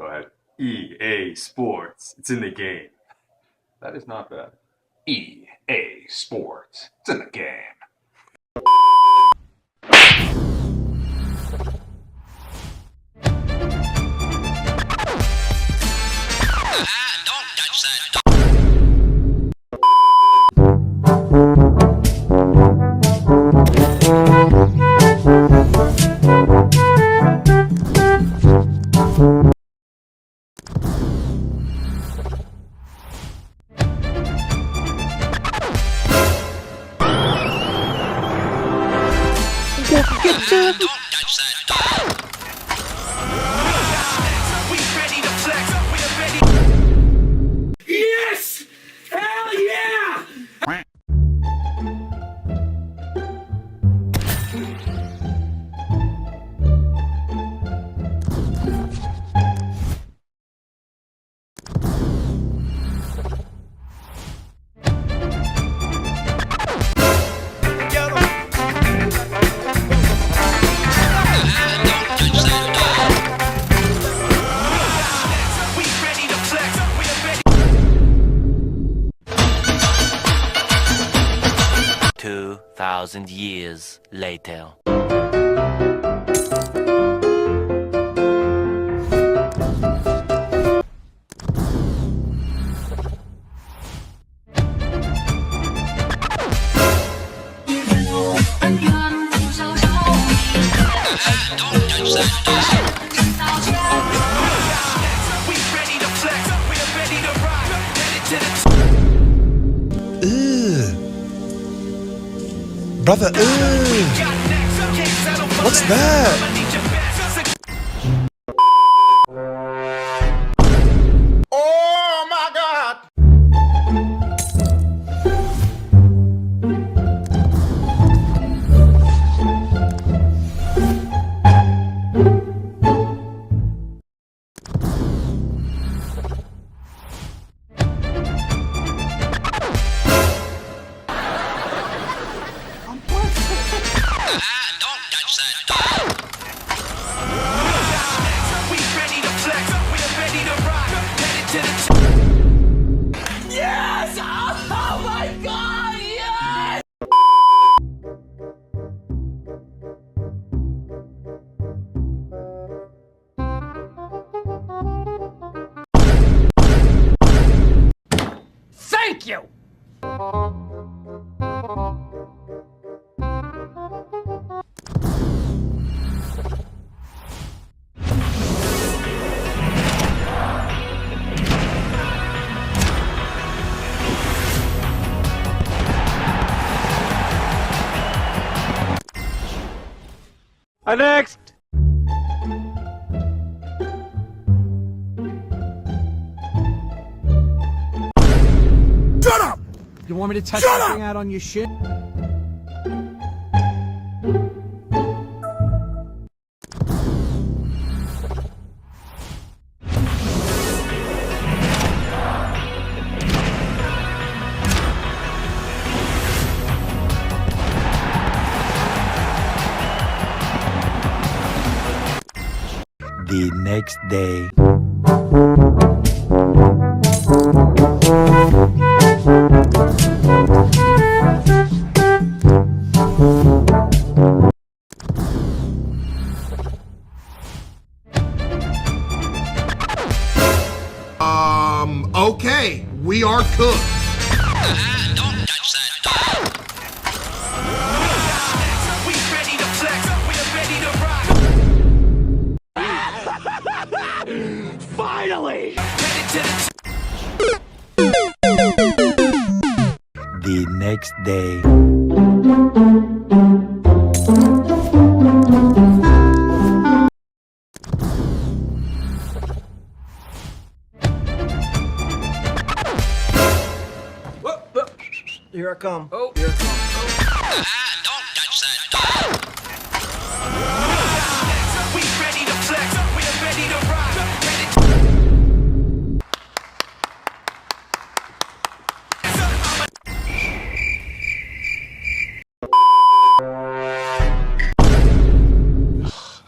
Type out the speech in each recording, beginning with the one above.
Go ahead. EA Sports. It's in the game. That is not bad. EA Sports. It's in the game. Don't touch that. Don't touch that. We ready to flex. We're ready. Yes! Hell yeah! We ready to flex. We're ready. 2,000 years later. Don't touch that. We ready to flex. We're ready to rock. Headed to the Brother, what's that? Oh my god! Don't touch that. We ready to flex. We're ready to rock. Headed to the Yes! Oh my god! Yes! Thank you! Next! Shut up! You want me to test that thing out on your shit? The next day. Okay, we are cooked. Don't touch that. We ready to flex. We're ready to rock. Finally! Headed to The next day. Here I come. Don't touch that. We ready to flex. We're ready to rock.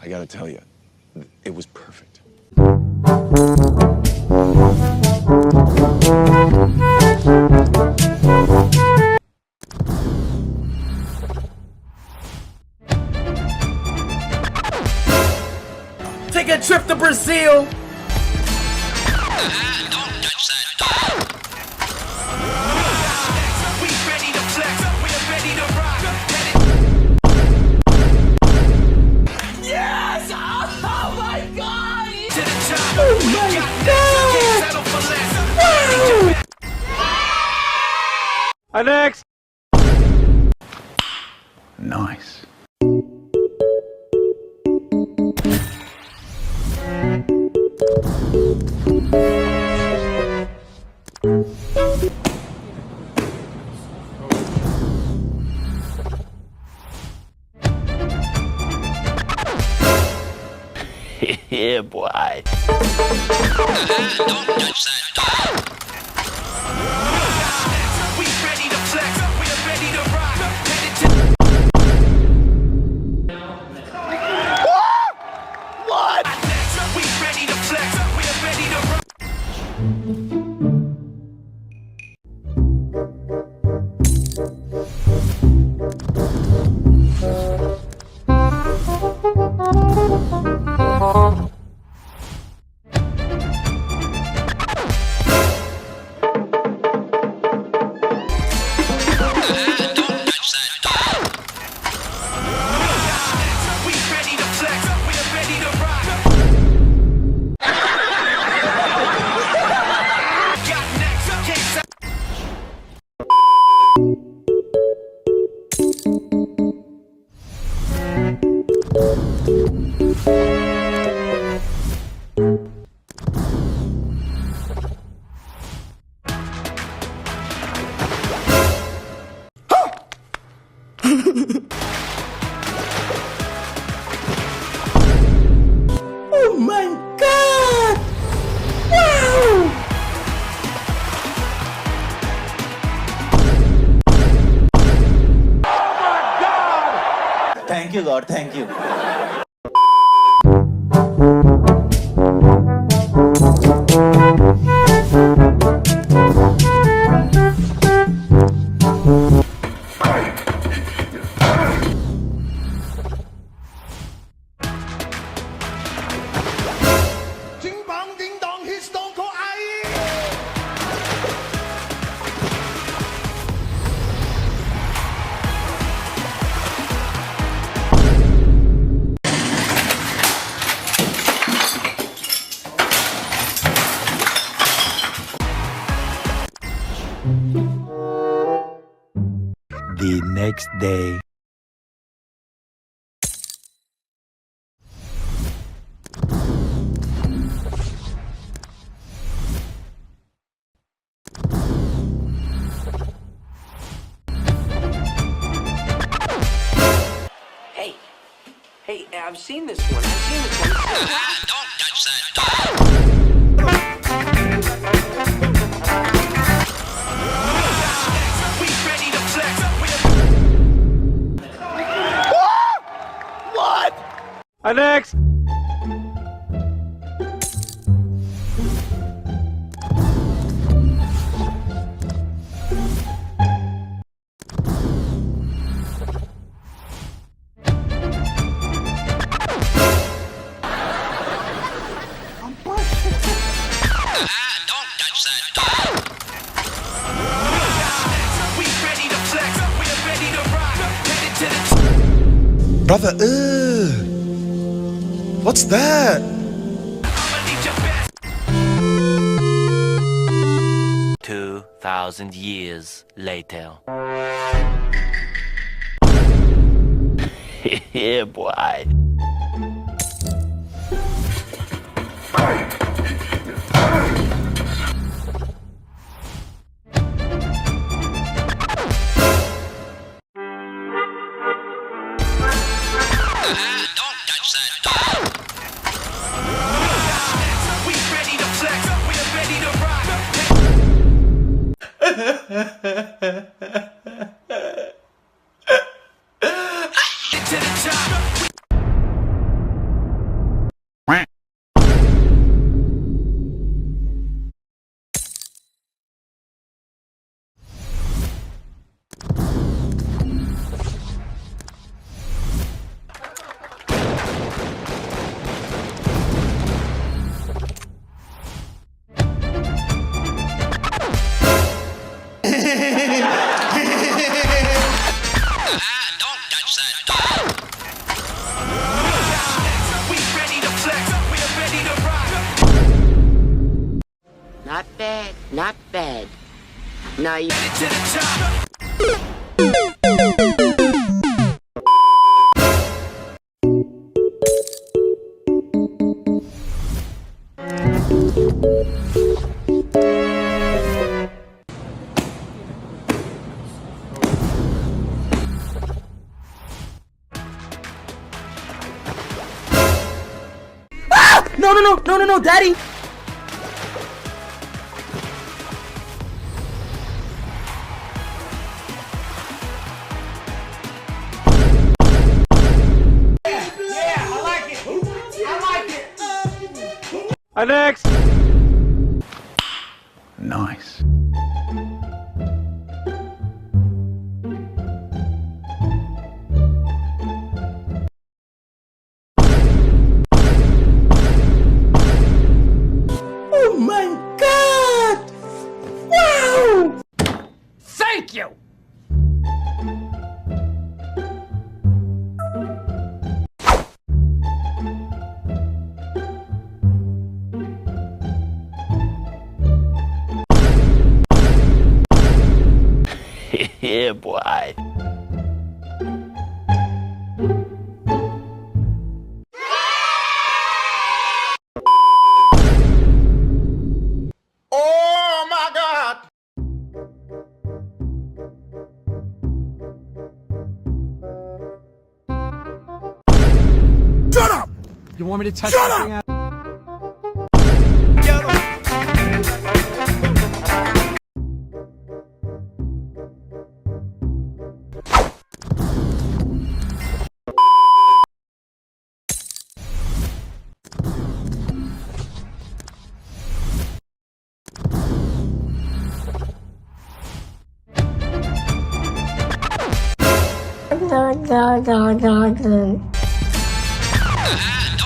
I gotta tell you, it was perfect. deal. We ready to flex, we're ready to rock. Yes! Oh my god! To the top, we got next, can't settle for less. Next. Nice. Yeah, boy. We ready to flex, we're ready to rock. Headed to What? next, we ready to flex, we're ready to rock. We ready to flex, we're ready to rock. Got next, can't settle. Oh my god! Wow! Thank you, Lord. Thank you. Ding bong, ding dong, he's Stone Cold Aye. The next day. Hey, I've seen this one. I've seen this one. We ready to flex, What? Next. we ready to flex, we're ready to rock. Headed to the Brother, what's that? I'ma need your best. 2,000 years later. Yeah, boy. We ready to flex, we're ready to rock. Headed to the top. Not bad, not bad. Now you... Headed to the top. No, Daddy! Next. Nice. Oh my God! Wow! Thank you! Yeah, boy. Oh my God! Shut up! You want me to touch Shut something up!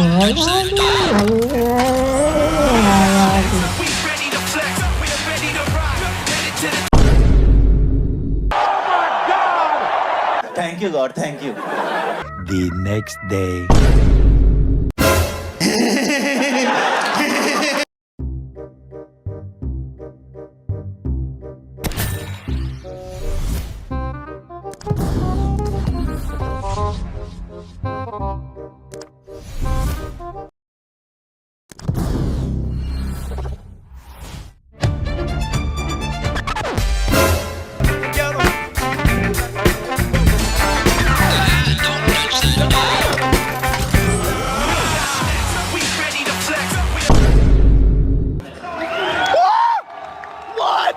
We ready to flex. We're ready to rock. Headed to the Thank you, God. Thank you. The next day. We ready to flex. What?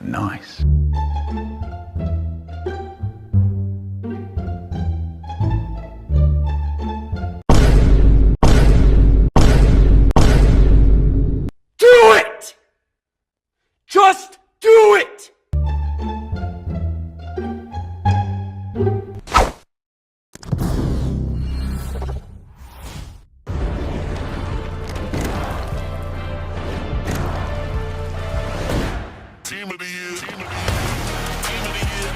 Nice. Do it! Just do it! Team of the year. Team of the year. Team of the year.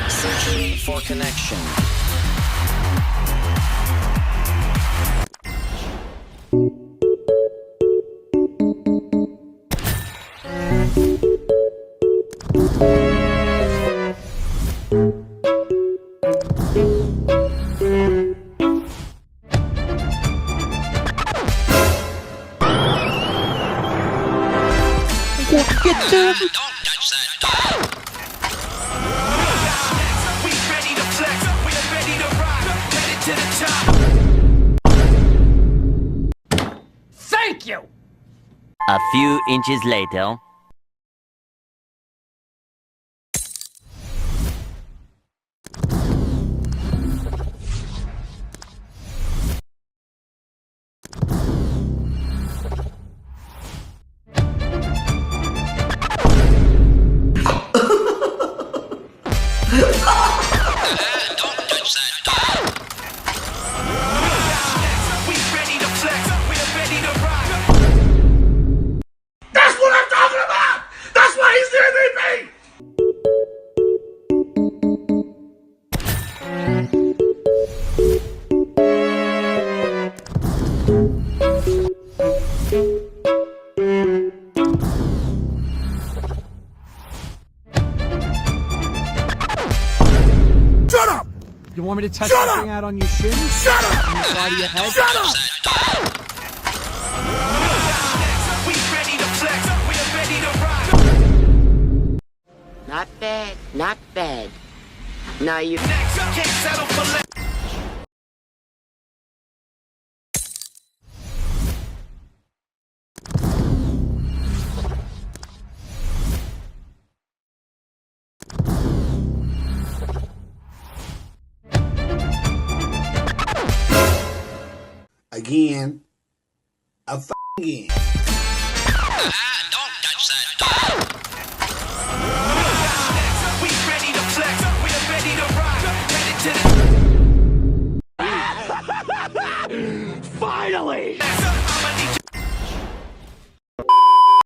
Searching for connection. We ready to flex. We're ready to rock. Headed to the top. Thank you! A few inches later. Shut up! You want me to test that thing out on your shins? Shut up! On the side of your head? Shut up! We ready to flex, we're ready to rock. Not bad, not bad. Now you Next, can't settle for less. Again. Again. We ready to flex, we're ready to rock. Headed to the Finally! I'ma need